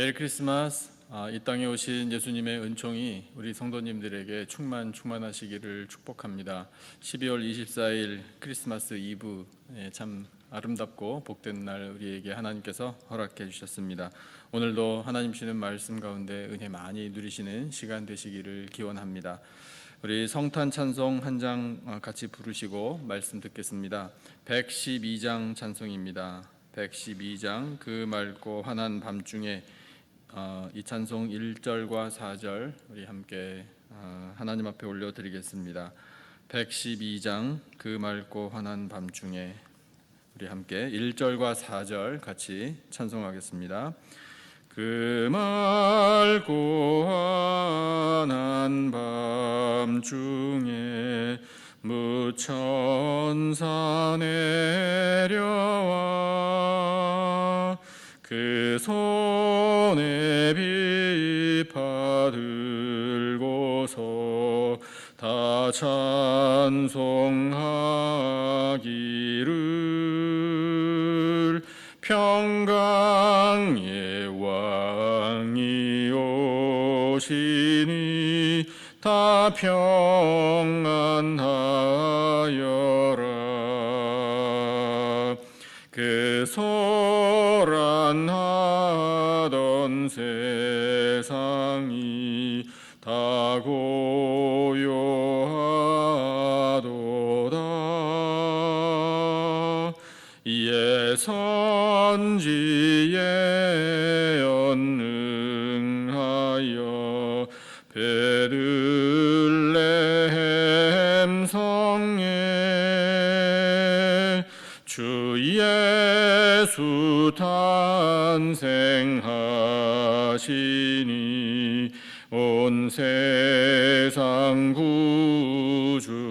메리 크리스마스. 이 땅에 오신 예수님의 은총이 우리 성도님들에게 충만하시기를 축복합니다. 12월 24일 크리스마스 이브, 참 아름답고 복된 날 우리에게 하나님께서 허락해 주셨습니다. 오늘도 하나님 주시는 말씀 가운데 은혜 많이 누리시는 시간 되시기를 기원합니다. 우리 성탄 찬송 한 장 같이 부르시고 말씀 듣겠습니다. 112장 찬송입니다. 112장 그 맑고 환한 밤중에, 이 찬송 1절과 4절 우리 함께 하나님 앞에 올려드리겠습니다. 112장 그 맑고 환한 밤중에 우리 함께 1절과 4절 같이 찬송하겠습니다. 그 맑고 환한 밤중에 무천사 내려와 그 손에 비파 들고서 다 찬송하기를 평강의 왕이 오시니 다 평안하여라. 그 소란하던 세상이 다 고요하도다. 예선지에 연능하여 베들레헴 성에 주 예수 탄생하시니 온 세상 구주라.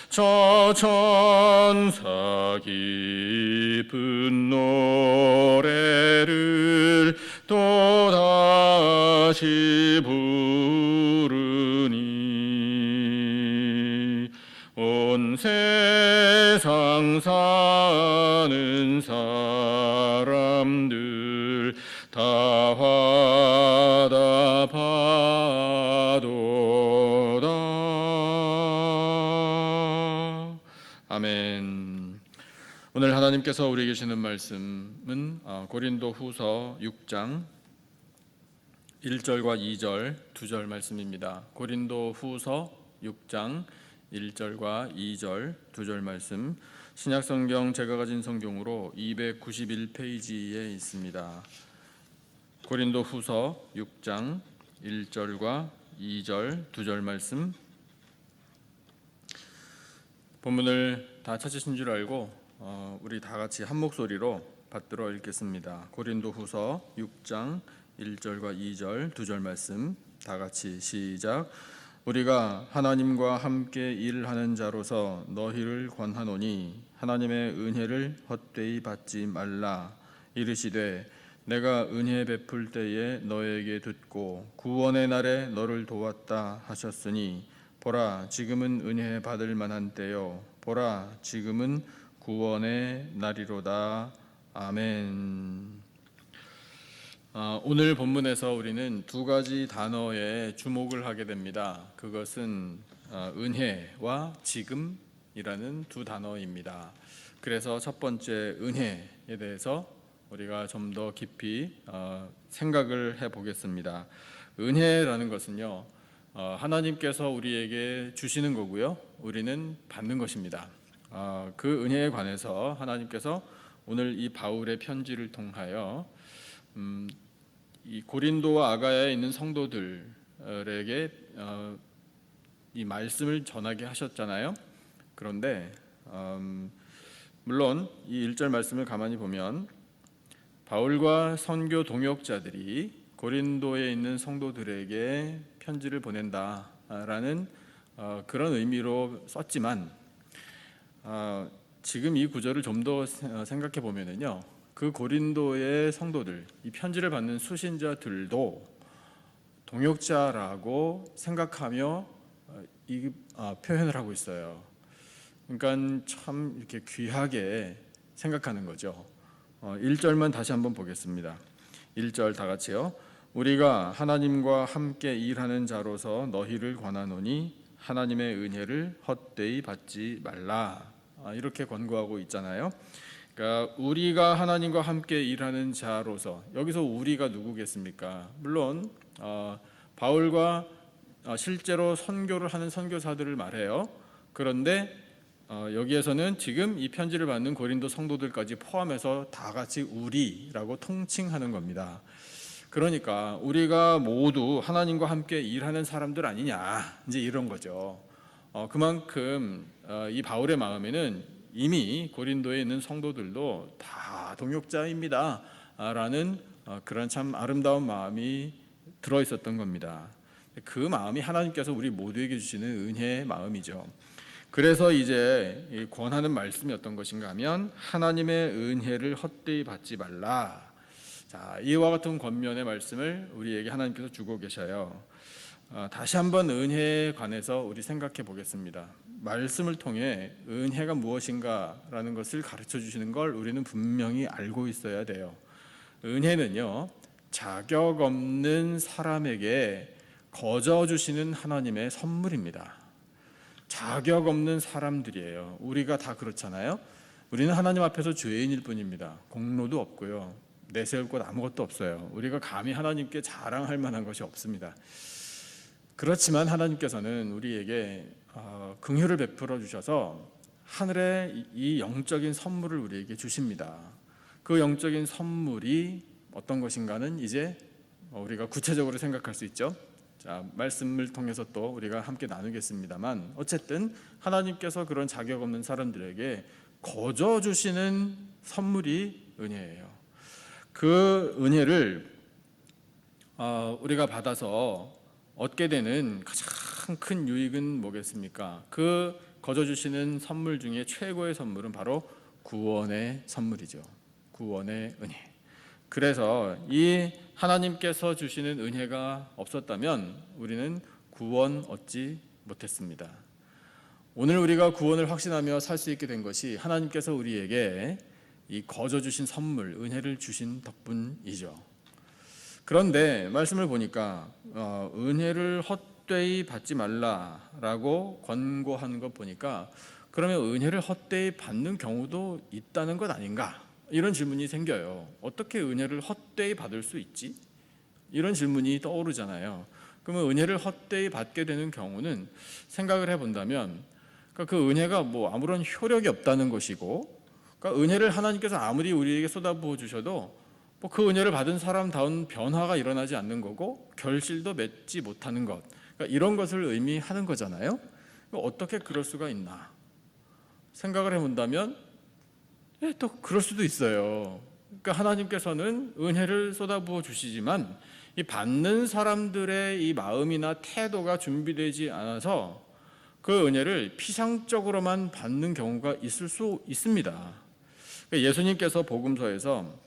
저 천사 깊은 노래를 또다시 부르니 온 세상 사는 사람들 다 화답하도다. 아멘. 오늘 하나님께서 우리에게 주시는 말씀은 고린도 후서 6장 1절과 2절 두 절 말씀입니다. 고린도 후서 6장 1절과 2절 두 절 말씀, 신약성경 제가 가진 성경으로 291페이지에 있습니다. 고린도 후서 6장 1절과 2절 두 절 말씀, 본문을 다 찾으신 줄 알고 우리 다 같이 한 목소리로 받들어 읽겠습니다. 고린도 후서 6장 1절과 2절 두 절 말씀 다 같이 시작. 우리가 하나님과 함께 일하는 자로서 너희를 권하노니 하나님의 은혜를 헛되이 받지 말라. 이르시되 내가 은혜 베풀 때에 너에게 듣고 구원의 날에 너를 도왔다 하셨으니 보라 지금은 은혜 받을 만한 때요 보라 지금은 구원의 날이로다. 아멘. 오늘 본문에서 우리는 두 가지 단어에 주목을 하게 됩니다. 그것은 은혜와 지금이라는 두 단어입니다. 그래서 첫 번째 은혜에 대해서 우리가 좀 더 깊이 생각을 해보겠습니다. 은혜라는 것은요, 하나님께서 우리에게 주시는 거고요, 우리는 받는 것입니다. 그 은혜에 관해서 하나님께서 오늘 이 바울의 편지를 통하여 이 고린도와 아가야에 있는 성도들에게 이 말씀을 전하게 하셨잖아요. 그런데 물론 이 1절 말씀을 가만히 보면 바울과 선교 동역자들이 고린도에 있는 성도들에게 편지를 보낸다라는 그런 의미로 썼지만, 지금 이 구절을 좀 더 생각해 보면은요, 그 고린도의 성도들, 이 편지를 받는 수신자들도 동역자라고 생각하며 이 표현을 하고 있어요. 그러니까 참 이렇게 귀하게 생각하는 거죠. 1절만 다시 한번 보겠습니다. 1절 다 같이요. 우리가 하나님과 함께 일하는 자로서 너희를 권하노니 하나님의 은혜를 헛되이 받지 말라. 이렇게 권고하고 있잖아요. 그러니까 우리가 하나님과 함께 일하는 자로서, 여기서 우리가 누구겠습니까? 물론 바울과 실제로 선교를 하는 선교사들을 말해요. 그런데 여기에서는 지금 이 편지를 받는 고린도 성도들까지 포함해서 다 같이 우리라고 통칭하는 겁니다. 그러니까 우리가 모두 하나님과 함께 일하는 사람들 아니냐, 이제 이런 거죠. 그만큼 이 바울의 마음에는 이미 고린도에 있는 성도들도 다 동역자입니다 라는 그런 참 아름다운 마음이 들어 있었던 겁니다. 그 마음이 하나님께서 우리 모두에게 주시는 은혜의 마음이죠. 그래서 이제 권하는 말씀이 어떤 것인가 하면 하나님의 은혜를 헛되이 받지 말라. 자, 이와 같은 권면의 말씀을 우리에게 하나님께서 주고 계셔요. 다시 한번 은혜에 관해서 우리 생각해 보겠습니다. 말씀을 통해 은혜가 무엇인가라는 것을 가르쳐 주시는 걸 우리는 분명히 알고 있어야 돼요. 은혜는요, 자격 없는 사람에게 거저 주시는 하나님의 선물입니다. 자격 없는 사람들이에요. 우리가 다 그렇잖아요. 우리는 하나님 앞에서 죄인일 뿐입니다. 공로도 없고요, 내세울 것 아무것도 없어요. 우리가 감히 하나님께 자랑할 만한 것이 없습니다. 그렇지만 하나님께서는 우리에게 긍휼을 베풀어 주셔서 하늘의 이 영적인 선물을 우리에게 주십니다. 그 영적인 선물이 어떤 것인가는 이제 우리가 구체적으로 생각할 수 있죠. 자, 말씀을 통해서 또 우리가 함께 나누겠습니다만, 어쨌든 하나님께서 그런 자격 없는 사람들에게 거저 주시는 선물이 은혜예요. 그 은혜를 우리가 받아서 얻게 되는 가장 큰 유익은 뭐겠습니까? 그 거저 주시는 선물 중에 최고의 선물은 바로 구원의 선물이죠. 구원의 은혜. 그래서 이 하나님께서 주시는 은혜가 없었다면 우리는 구원 얻지 못했습니다. 오늘 우리가 구원을 확신하며 살 수 있게 된 것이 하나님께서 우리에게 이 거저 주신 선물, 은혜를 주신 덕분이죠. 그런데 말씀을 보니까 은혜를 헛되이 받지 말라라고 권고한 것 보니까, 그러면 은혜를 헛되이 받는 경우도 있다는 것 아닌가? 이런 질문이 생겨요. 어떻게 은혜를 헛되이 받을 수 있지? 이런 질문이 떠오르잖아요. 그러면 은혜를 헛되이 받게 되는 경우는 생각을 해본다면, 그러니까 그 은혜가 뭐 아무런 효력이 없다는 것이고, 그러니까 은혜를 하나님께서 아무리 우리에게 쏟아부어 주셔도 뭐 그 은혜를 받은 사람다운 변화가 일어나지 않는 거고 결실도 맺지 못하는 것, 그러니까 이런 것을 의미하는 거잖아요. 어떻게 그럴 수가 있나 생각을 해본다면 또 그럴 수도 있어요. 그러니까 하나님께서는 은혜를 쏟아부어 주시지만 이 받는 사람들의 이 마음이나 태도가 준비되지 않아서 그 은혜를 피상적으로만 받는 경우가 있을 수 있습니다. 예수님께서 복음서에서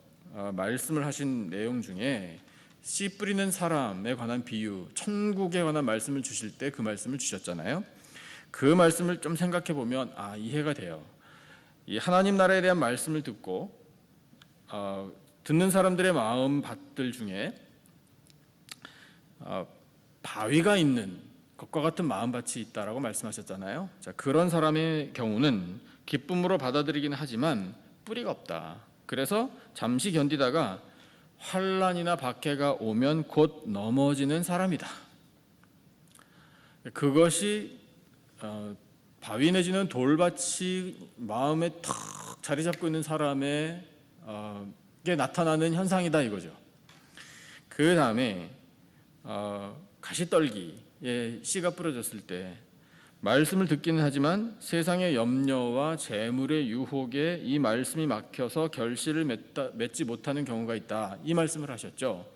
말씀을 하신 내용 중에 씨 뿌리는 사람에 관한 비유, 천국에 관한 말씀을 주실 때 그 말씀을 주셨잖아요. 그 말씀을 좀 생각해 보면 이해가 돼요. 이 하나님 나라에 대한 말씀을 듣고 듣는 사람들의 마음밭들 중에 바위가 있는 것과 같은 마음밭이 있다라고 말씀하셨잖아요. 자, 그런 사람의 경우는 기쁨으로 받아들이긴 하지만 뿌리가 없다. 그래서 잠시 견디다가 환난이나 박해가 오면 곧 넘어지는 사람이다. 그것이 바위 내지는 돌밭이 마음에 탁 자리 잡고 있는 사람에게 나타나는 현상이다 이거죠. 그 다음에 가시떨기에 씨가 뿌려졌을 때 말씀을 듣기는 하지만 세상의 염려와 재물의 유혹에 이 말씀이 막혀서 결실을 맺지 못하는 경우가 있다, 이 말씀을 하셨죠.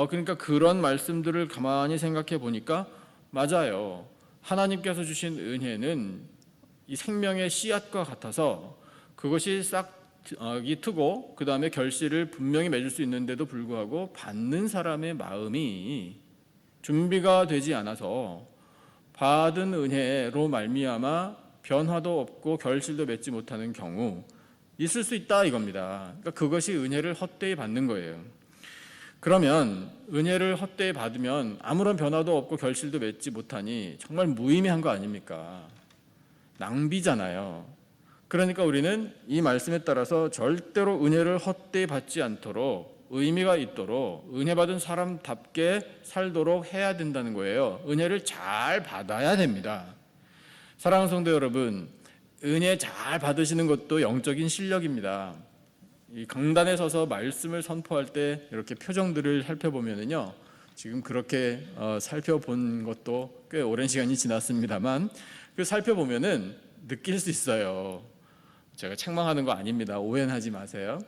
그러니까 그런 말씀들을 가만히 생각해 보니까 맞아요. 하나님께서 주신 은혜는 이 생명의 씨앗과 같아서 그것이 싹이 트고 그 다음에 결실을 분명히 맺을 수 있는데도 불구하고 받는 사람의 마음이 준비가 되지 않아서 받은 은혜로 말미암아 변화도 없고 결실도 맺지 못하는 경우, 있을 수 있다 이겁니다. 그러니까 그것이 은혜를 헛되이 받는 거예요. 그러면 은혜를 헛되이 받으면 아무런 변화도 없고 결실도 맺지 못하니 정말 무의미한 거 아닙니까? 낭비잖아요. 그러니까 우리는 이 말씀에 따라서 절대로 은혜를 헛되이 받지 않도록 의미가 있도록 은혜 받은 사람답게 살도록 해야 된다는 거예요. 은혜를 잘 받아야 됩니다. 사랑하는 성도 여러분, 은혜 잘 받으시는 것도 영적인 실력입니다. 이 강단에 서서 말씀을 선포할 때 이렇게 표정들을 살펴보면요, 지금 그렇게 살펴본 것도 꽤 오랜 시간이 지났습니다만 그 살펴보면은 느낄 수 있어요. 제가 책망하는 거 아닙니다. 오해는 하지 마세요.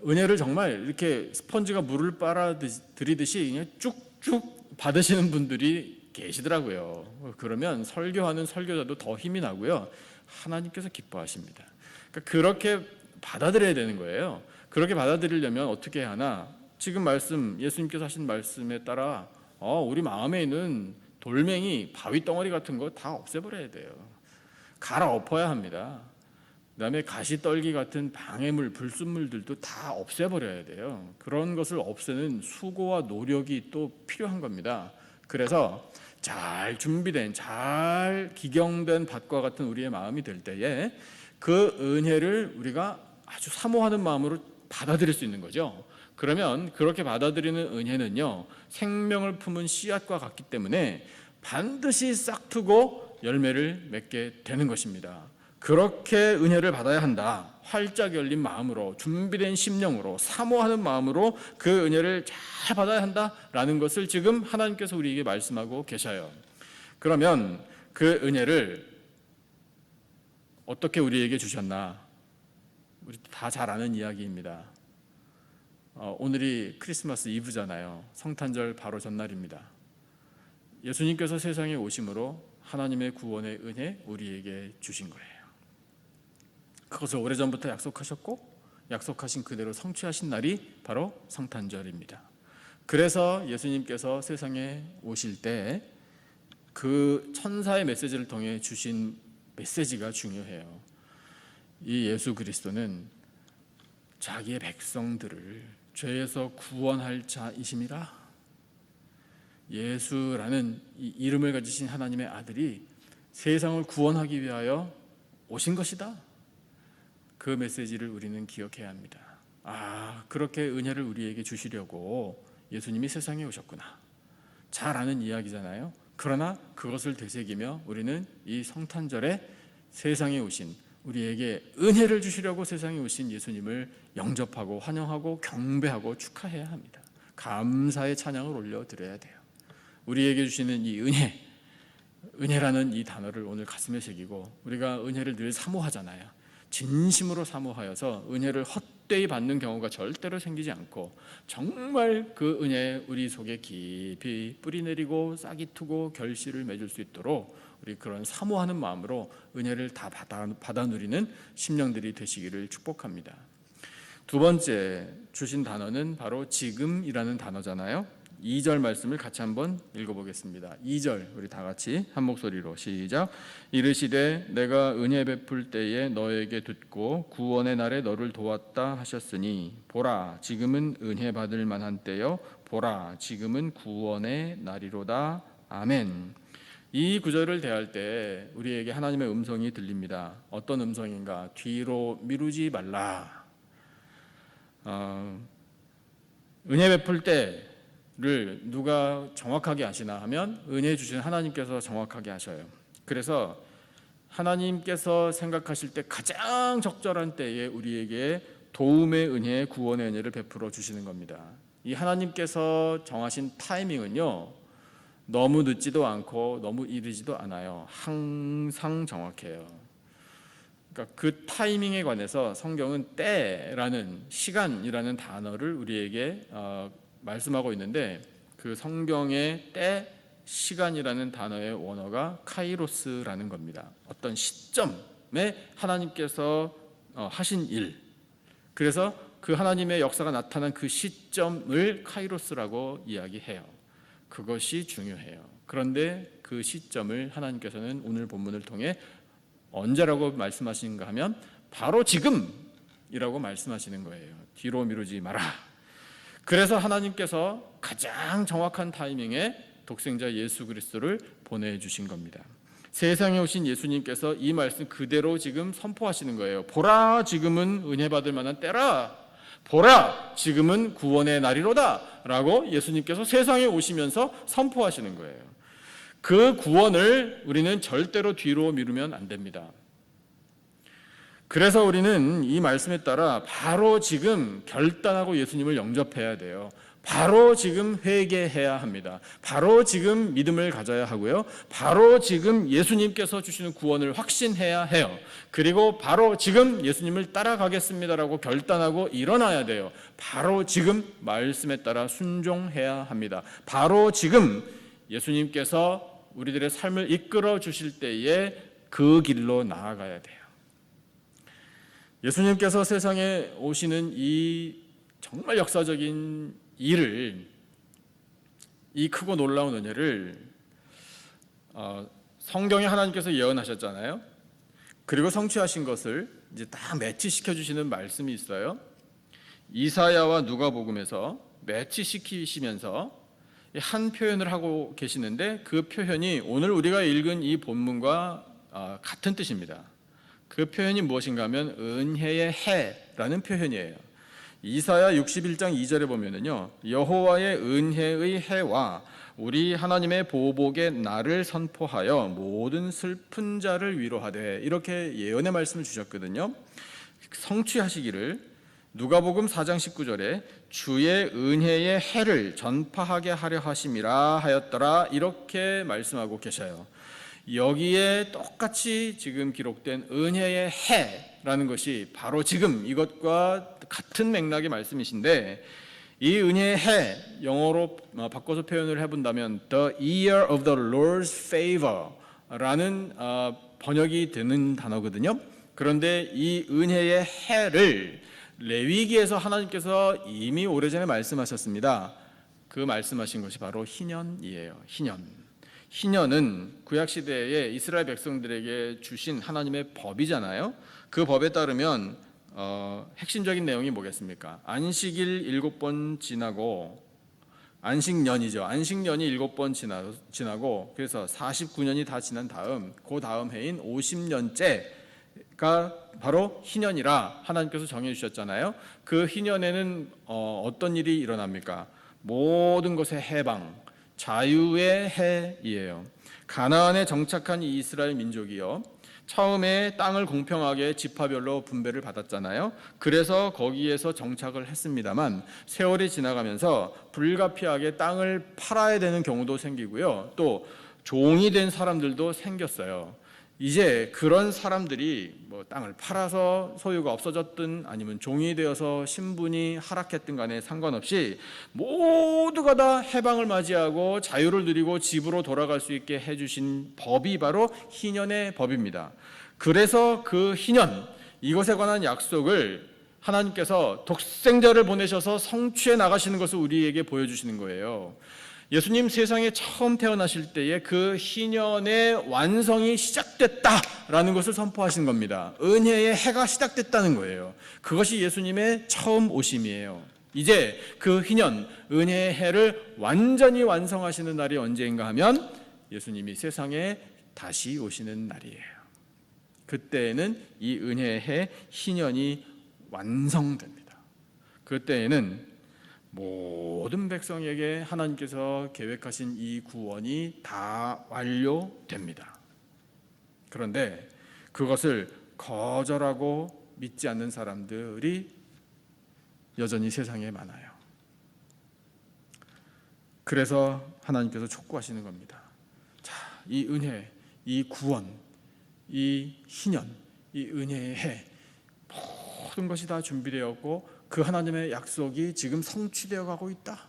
은혜를 정말 이렇게 스펀지가 물을 빨아 들이듯이 그냥 쭉쭉 받으시는 분들이 계시더라고요. 그러면 설교하는 설교자도 더 힘이 나고요, 하나님께서 기뻐하십니다. 그러니까 그렇게 받아들여야 되는 거예요. 그렇게 받아들이려면 어떻게 하나? 지금 말씀, 예수님께서 하신 말씀에 따라 우리 마음에 있는 돌멩이, 바위 덩어리 같은 거 다 없애버려야 돼요. 갈아엎어야 합니다. 그다음에 가시떨기 같은 방해물, 불순물들도 다 없애버려야 돼요. 그런 것을 없애는 수고와 노력이 또 필요한 겁니다. 그래서 잘 준비된, 잘 기경된 밭과 같은 우리의 마음이 될 때에 그 은혜를 우리가 아주 사모하는 마음으로 받아들일 수 있는 거죠. 그러면 그렇게 받아들이는 은혜는요, 생명을 품은 씨앗과 같기 때문에 반드시 싹트고 열매를 맺게 되는 것입니다. 그렇게 은혜를 받아야 한다. 활짝 열린 마음으로, 준비된 심령으로, 사모하는 마음으로 그 은혜를 잘 받아야 한다라는 것을 지금 하나님께서 우리에게 말씀하고 계셔요. 그러면 그 은혜를 어떻게 우리에게 주셨나? 우리 다 잘 아는 이야기입니다. 오늘이 크리스마스 이브잖아요. 성탄절 바로 전날입니다. 예수님께서 세상에 오심으로 하나님의 구원의 은혜 우리에게 주신 거예요. 그것을 오래전부터 약속하셨고 약속하신 그대로 성취하신 날이 바로 성탄절입니다. 그래서 예수님께서 세상에 오실 때 그 천사의 메시지를 통해 주신 메시지가 중요해요. 이 예수 그리스도는 자기의 백성들을 죄에서 구원할 자이심이라. 예수라는 이 이름을 가지신 하나님의 아들이 세상을 구원하기 위하여 오신 것이다. 그 메시지를 우리는 기억해야 합니다. 그렇게 은혜를 우리에게 주시려고 예수님이 세상에 오셨구나. 잘 아는 이야기잖아요. 그러나 그것을 되새기며 우리는 이 성탄절에 세상에 오신, 우리에게 은혜를 주시려고 세상에 오신 예수님을 영접하고 환영하고 경배하고 축하해야 합니다. 감사의 찬양을 올려드려야 돼요. 우리에게 주시는 이 은혜라는 이 단어를 오늘 가슴에 새기고, 우리가 은혜를 늘 사모하잖아요. 진심으로 사모하여서 은혜를 헛되이 받는 경우가 절대로 생기지 않고 정말 그 은혜에 우리 속에 깊이 뿌리내리고 싹이 트고 결실을 맺을 수 있도록 우리 그런 사모하는 마음으로 은혜를 다 받아 누리는 심령들이 되시기를 축복합니다. 두 번째 주신 단어는 바로 지금이라는 단어잖아요. 2절 말씀을 같이 한번 읽어보겠습니다. 2절 우리 다 같이 한 목소리로 시작. 이르시되 내가 은혜 베풀 때에 너에게 듣고 구원의 날에 너를 도왔다 하셨으니 보라 지금은 은혜 받을 만한 때요 보라 지금은 구원의 날이로다. 아멘. 이 구절을 대할 때 우리에게 하나님의 음성이 들립니다. 어떤 음성인가? 뒤로 미루지 말라. 은혜 베풀 때를 누가 정확하게 아시나 하면 은혜 주신 하나님께서 정확하게 아셔요. 그래서 하나님께서 생각하실 때 가장 적절한 때에 우리에게 도움의 은혜, 구원의 은혜를 베풀어 주시는 겁니다. 이 하나님께서 정하신 타이밍은요, 너무 늦지도 않고 너무 이르지도 않아요. 항상 정확해요. 그러니까 그 타이밍에 관해서 성경은 때라는, 시간이라는 단어를 우리에게 말씀하고 있는데, 그 성경의 때, 시간이라는 단어의 원어가 카이로스라는 겁니다. 어떤 시점에 하나님께서 하신 일, 그래서 그 하나님의 역사가 나타난 그 시점을 카이로스라고 이야기해요. 그것이 중요해요. 그런데 그 시점을 하나님께서는 오늘 본문을 통해 언제라고 말씀하시는가 하면 바로 지금 지금이라고 말씀하시는 거예요. 뒤로 미루지 마라. 그래서 하나님께서 가장 정확한 타이밍에 독생자 예수 그리스도를 보내주신 겁니다. 세상에 오신 예수님께서 이 말씀 그대로 지금 선포하시는 거예요. 보라, 지금은 은혜 받을 만한 때라. 보라, 지금은 구원의 날이로다 라고 예수님께서 세상에 오시면서 선포하시는 거예요. 그 구원을 우리는 절대로 뒤로 미루면 안 됩니다. 그래서 우리는 이 말씀에 따라 바로 지금 결단하고 예수님을 영접해야 돼요. 바로 지금 회개해야 합니다. 바로 지금 믿음을 가져야 하고요. 바로 지금 예수님께서 주시는 구원을 확신해야 해요. 그리고 바로 지금 예수님을 따라가겠습니다라고 결단하고 일어나야 돼요. 바로 지금 말씀에 따라 순종해야 합니다. 바로 지금 예수님께서 우리들의 삶을 이끌어 주실 때에 그 길로 나아가야 돼요. 예수님께서 세상에 오시는 이 정말 역사적인 일을, 이 크고 놀라운 은혜를 성경에 하나님께서 예언하셨잖아요. 그리고 성취하신 것을 이제 다 매치시켜 주시는 말씀이 있어요. 이사야와 누가복음에서 매치시키시면서 한 표현을 하고 계시는데 그 표현이 오늘 우리가 읽은 이 본문과 같은 뜻입니다. 그 표현이 무엇인가 하면 은혜의 해라는 표현이에요. 이사야 61장 2절에 보면은요, 여호와의 은혜의 해와 우리 하나님의 보복의 날을 선포하여 모든 슬픈 자를 위로하되, 이렇게 예언의 말씀을 주셨거든요. 성취하시기를 누가복음 4장 19절에 주의 은혜의 해를 전파하게 하려 하심이라 하였더라, 이렇게 말씀하고 계셔요. 여기에 똑같이 지금 기록된 은혜의 해라는 것이 바로 지금 이것과 같은 맥락의 말씀이신데, 이 은혜의 해, 영어로 바꿔서 표현을 해본다면 The year of the Lord's favor라는 번역이 되는 단어거든요. 그런데 이 은혜의 해를 레위기에서 하나님께서 이미 오래전에 말씀하셨습니다. 그 말씀하신 것이 바로 희년이에요. 희년은 구약시대에 이스라엘 백성들에게 주신 하나님의 법이잖아요. 그 법에 따르면 핵심적인 내용이 뭐겠습니까? 안식일 7번 지나고, 안식년이죠. 안식년이 7번 지나고, 그래서 49년이 다 지난 다음, 그 다음 해인 50년째가 바로 희년이라 하나님께서 정해주셨잖아요. 그 희년에는 어떤 일이 일어납니까? 모든 것의 해방, 자유의 해이에요. 가나안에 정착한 이 이스라엘 민족이요, 처음에 땅을 공평하게 지파별로 분배를 받았잖아요. 그래서 거기에서 정착을 했습니다만 세월이 지나가면서 불가피하게 땅을 팔아야 되는 경우도 생기고요, 또 종이 된 사람들도 생겼어요. 이제 그런 사람들이 뭐 땅을 팔아서 소유가 없어졌든 아니면 종이 되어서 신분이 하락했든 간에 상관없이 모두가 다 해방을 맞이하고 자유를 누리고 집으로 돌아갈 수 있게 해주신 법이 바로 희년의 법입니다. 그래서 그 희년, 이것에 관한 약속을 하나님께서 독생자를 보내셔서 성취해 나가시는 것을 우리에게 보여주시는 거예요. 예수님 세상에 처음 태어나실 때에 그 희년의 완성이 시작됐다라는 것을 선포하신 겁니다. 은혜의 해가 시작됐다는 거예요. 그것이 예수님의 처음 오심이에요. 이제 그 희년, 은혜의 해를 완전히 완성하시는 날이 언제인가 하면 예수님이 세상에 다시 오시는 날이에요. 그때에는 이 은혜의 해, 희년이 완성됩니다. 그때에는 모든 백성에게 하나님께서 계획하신 이 구원이 다 완료됩니다. 그런데 그것을 거절하고 믿지 않는 사람들이 여전히 세상에 많아요. 그래서 하나님께서 촉구하시는 겁니다. 자, 이 은혜, 이 구원, 이 희년, 이 은혜의 해, 모든 것이 다 준비되었고 그 하나님의 약속이 지금 성취되어 가고 있다.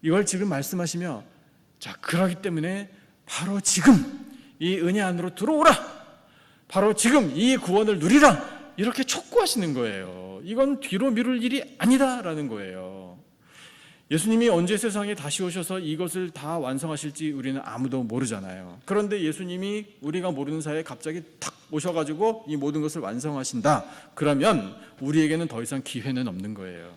이걸 지금 말씀하시며, 자, 그러기 때문에 바로 지금 이 은혜 안으로 들어오라. 바로 지금 이 구원을 누리라. 이렇게 촉구하시는 거예요. 이건 뒤로 미룰 일이 아니다라는 거예요. 예수님이 언제 세상에 다시 오셔서 이것을 다 완성하실지 우리는 아무도 모르잖아요. 그런데 예수님이 우리가 모르는 사이에 갑자기 탁 오셔가지고 이 모든 것을 완성하신다. 그러면 우리에게는 더 이상 기회는 없는 거예요.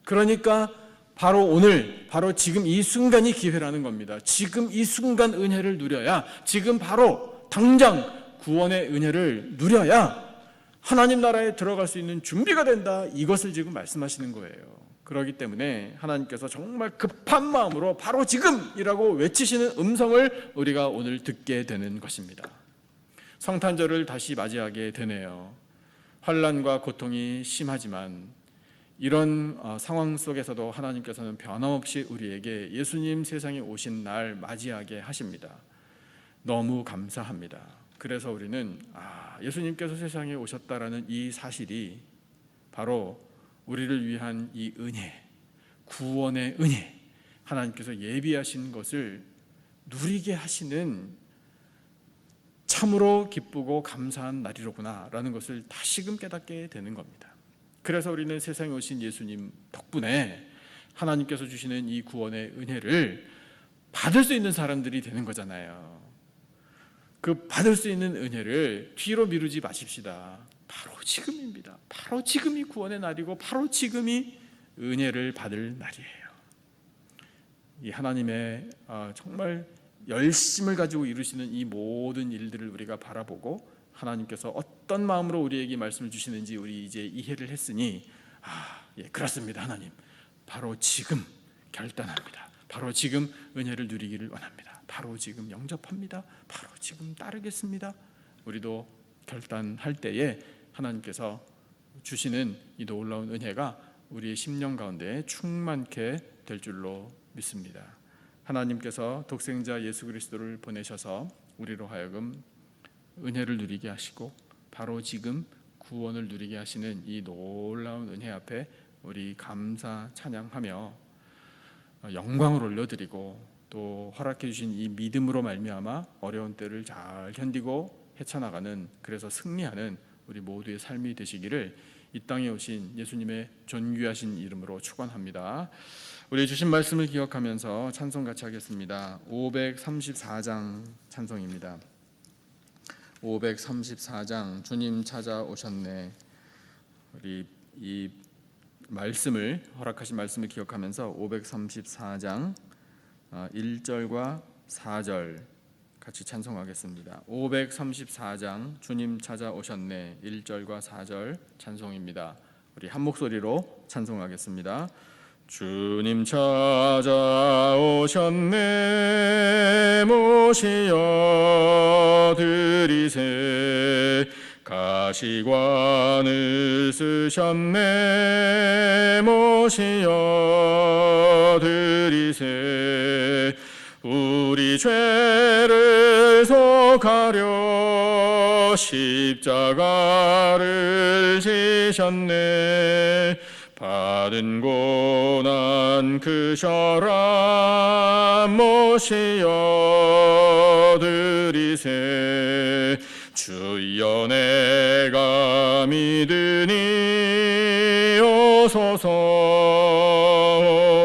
그러니까 바로 오늘, 바로 지금 이 순간이 기회라는 겁니다. 지금 이 순간 은혜를 누려야, 지금 바로 당장 구원의 은혜를 누려야 하나님 나라에 들어갈 수 있는 준비가 된다. 이것을 지금 말씀하시는 거예요. 그렇기 때문에 하나님께서 정말 급한 마음으로 바로 지금이라고 외치시는 음성을 우리가 오늘 듣게 되는 것입니다. 성탄절을 다시 맞이하게 되네요. 환난과 고통이 심하지만 이런 상황 속에서도 하나님께서는 변함없이 우리에게 예수님 세상에 오신 날 맞이하게 하십니다. 너무 감사합니다. 그래서 우리는 예수님께서 세상에 오셨다라는 이 사실이 바로 우리를 위한 이 은혜, 구원의 은혜, 하나님께서 예비하신 것을 누리게 하시는 참으로 기쁘고 감사한 날이로구나 라는 것을 다시금 깨닫게 되는 겁니다. 그래서 우리는 세상에 오신 예수님 덕분에 하나님께서 주시는 이 구원의 은혜를 받을 수 있는 사람들이 되는 거잖아요. 그 받을 수 있는 은혜를 뒤로 미루지 마십시다. 바로 지금입니다. 바로 지금이 구원의 날이고 바로 지금이 은혜를 받을 날이에요. 이 하나님의 정말 열심을 가지고 이루시는 이 모든 일들을 우리가 바라보고 하나님께서 어떤 마음으로 우리에게 말씀을 주시는지 우리 이제 이해를 했으니 그렇습니다. 하나님 바로 지금 결단합니다. 바로 지금 은혜를 누리기를 원합니다. 바로 지금 영접합니다. 바로 지금 따르겠습니다. 우리도 결단할 때에 하나님께서 주시는 이 놀라운 은혜가 우리의 심령 가운데 충만케 될 줄로 믿습니다. 하나님께서 독생자 예수 그리스도를 보내셔서 우리로 하여금 은혜를 누리게 하시고 바로 지금 구원을 누리게 하시는 이 놀라운 은혜 앞에 우리 감사 찬양하며 영광을 올려드리고 또 허락해 주신 이 믿음으로 말미암아 어려운 때를 잘 견디고 헤쳐나가는, 그래서 승리하는 우리 모두의 삶이 되시기를 이 땅에 오신 예수님의 존귀하신 이름으로 축원합니다. 우리 주신 말씀을 기억하면서 찬송 같이 하겠습니다. 534장 찬송입니다. 534장 주님 찾아오셨네. 우리 이 말씀을, 허락하신 말씀을 기억하면서 534장 1절과 4절 같이 찬송하겠습니다. 534장 주님 찾아오셨네 1절과 4절 찬송입니다. 우리 한 목소리로 찬송하겠습니다. 주님 찾아오셨네 모시어 드리세 가시관을 쓰셨네 모시어 드리세 우리 죄를 속하려 십자가를 지셨네 받은 고난 크셔라 모시어 드리세 주여 내가 믿으니 오소서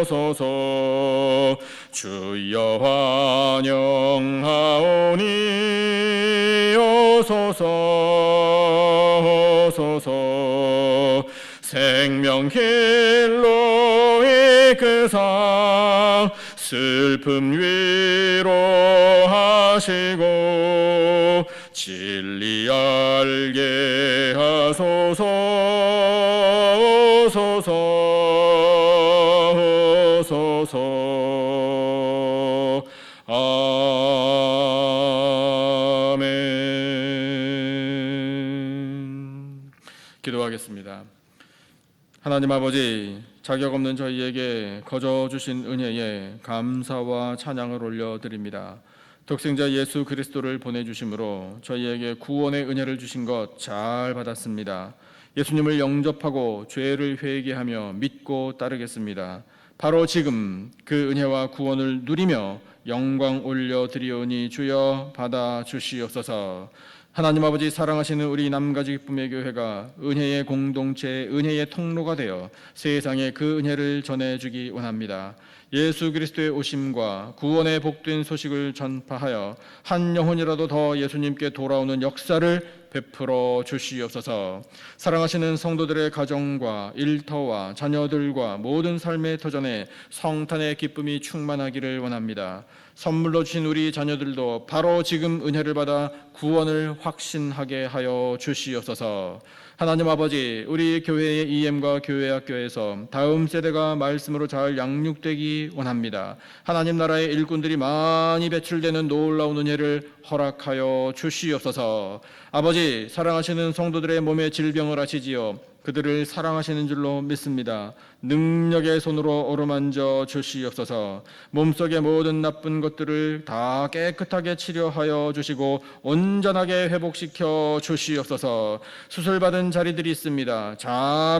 오소서 주여 환영하오니 오소서 오소서 생명길로 이끄사 슬픔 위로하시고 진리 알게 하소서 오소서 오소서 아멘. 기도하겠습니다. 하나님 아버지, 자격 없는 저희에게 거저 주신 은혜에 감사와 찬양을 올려드립니다. 독생자 예수 그리스도를 보내주심으로 저희에게 구원의 은혜를 주신 것 잘 받았습니다. 예수님을 영접하고 죄를 회개하며 믿고 따르겠습니다. 바로 지금 그 은혜와 구원을 누리며 영광 올려드리오니 주여 받아 주시옵소서. 하나님 아버지, 사랑하시는 우리 남가주 기쁨의 교회가 은혜의 공동체, 은혜의 통로가 되어 세상에 그 은혜를 전해주기 원합니다. 예수 그리스도의 오심과 구원의 복된 소식을 전파하여 한 영혼이라도 더 예수님께 돌아오는 역사를 베풀어 주시옵소서. 사랑하시는 성도들의 가정과 일터와 자녀들과 모든 삶의 터전에 성탄의 기쁨이 충만하기를 원합니다. 선물로 주신 우리 자녀들도 바로 지금 은혜를 받아 구원을 확신하게 하여 주시옵소서. 하나님 아버지, 우리 교회의 EM과 교회학교에서 다음 세대가 말씀으로 잘 양육되기 원합니다. 하나님 나라의 일꾼들이 많이 배출되는 놀라운 은혜를 허락하여 주시옵소서. 아버지, 사랑하시는 성도들의 몸에 질병을 아시지요. 그들을 사랑하시는 줄로 믿습니다. 능력의 손으로 어루만져 주시옵소서. 몸속의 모든 나쁜 것들을 다 깨끗하게 치료하여 주시고 온전하게 회복시켜 주시옵소서. 수술받은 자리들이 있습니다. 잘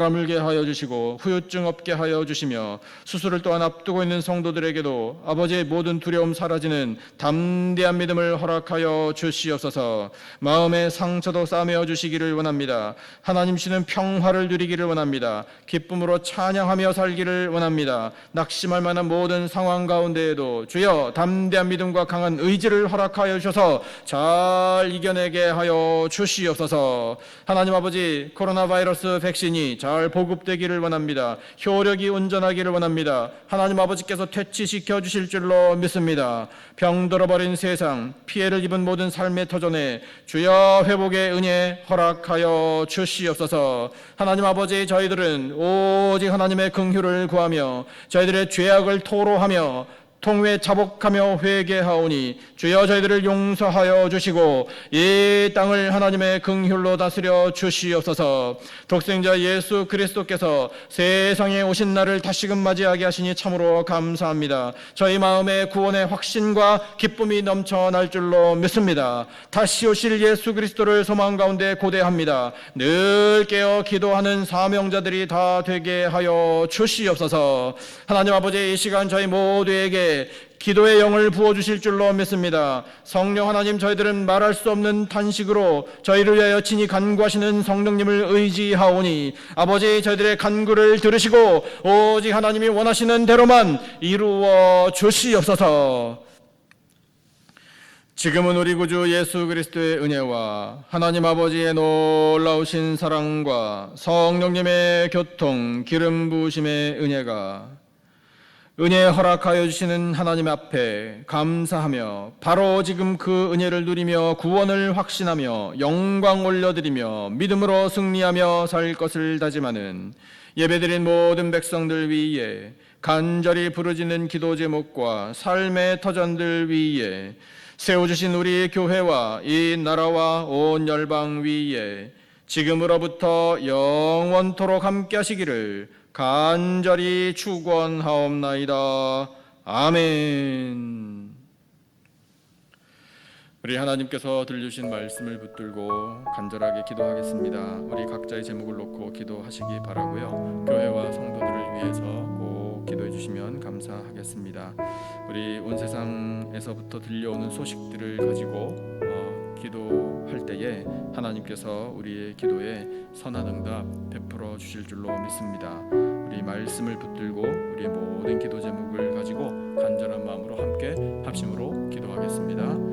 아물게 하여 주시고 후유증 없게 하여 주시며, 수술을 또한 앞두고 있는 성도들에게도 아버지의 모든 두려움 사라지는 담대한 믿음을 허락하여 주시옵소서. 마음의 상처도 싸매어 주시기를 원합니다. 하나님 주시는 평화를 누리기를 원합니다. 기쁨으로 찬양하며 살기를 원합니다. 낙심할 만한 모든 상황 가운데에도 주여 담대한 믿음과 강한 의지를 허락하여 주셔서 잘 이겨내게 하여 주시옵소서. 하나님 아버지, 코로나 바이러스 백신이 잘 보급되기를 원합니다. 효력이 온전하기를 원합니다. 하나님 아버지께서 퇴치시켜 주실 줄로 믿습니다. 병들어버린 세상, 피해를 입은 모든 삶의 터전에 주여 회복의 은혜 허락하여 주시옵소서. 하나님 아버지, 저희들은 오직 하나님의 긍휼을 구하며 저희들의 죄악을 토로하며 통회 자복하며 회개하오니 주여 저희들을 용서하여 주시고 이 땅을 하나님의 긍휼로 다스려 주시옵소서. 독생자 예수 그리스도께서 세상에 오신 날을 다시금 맞이하게 하시니 참으로 감사합니다. 저희 마음에 구원의 확신과 기쁨이 넘쳐날 줄로 믿습니다. 다시 오실 예수 그리스도를 소망 가운데 고대합니다. 늘 깨어 기도하는 사명자들이 다 되게 하여 주시옵소서. 하나님 아버지, 이 시간 저희 모두에게 기도의 영을 부어주실 줄로 믿습니다. 성령 하나님, 저희들은 말할 수 없는 탄식으로 저희를 위하여 친히 간구하시는 성령님을 의지하오니 아버지, 저희들의 간구를 들으시고 오직 하나님이 원하시는 대로만 이루어 주시옵소서. 지금은 우리 구주 예수 그리스도의 은혜와 하나님 아버지의 놀라우신 사랑과 성령님의 교통, 기름 부으심의 은혜가 은혜 허락하여 주시는 하나님 앞에 감사하며 바로 지금 그 은혜를 누리며 구원을 확신하며 영광 올려드리며 믿음으로 승리하며 살 것을 다짐하는 예배드린 모든 백성들 위에, 간절히 부르짖는 기도 제목과 삶의 터전들 위에, 세워주신 우리 교회와 이 나라와 온 열방 위에 지금으로부터 영원토록 함께 하시기를 간절히 축원하옵나이다. 아멘. 우리 하나님께서 들려주신 말씀을 붙들고 간절하게 기도하겠습니다. 우리 각자의 제목을 놓고 기도하시기 바라고요. 교회와 성도들을 위해서 꼭 기도해 주시면 감사하겠습니다. 우리 온 세상에서부터 들려오는 소식들을 가지고 기도할 때에 하나님께서 우리의 기도에 선한 응답 베풀어 주실 줄로 믿습니다. 우리 말씀을 붙들고 우리의 모든 기도 제목을 가지고 간절한 마음으로 함께 합심으로 기도하겠습니다.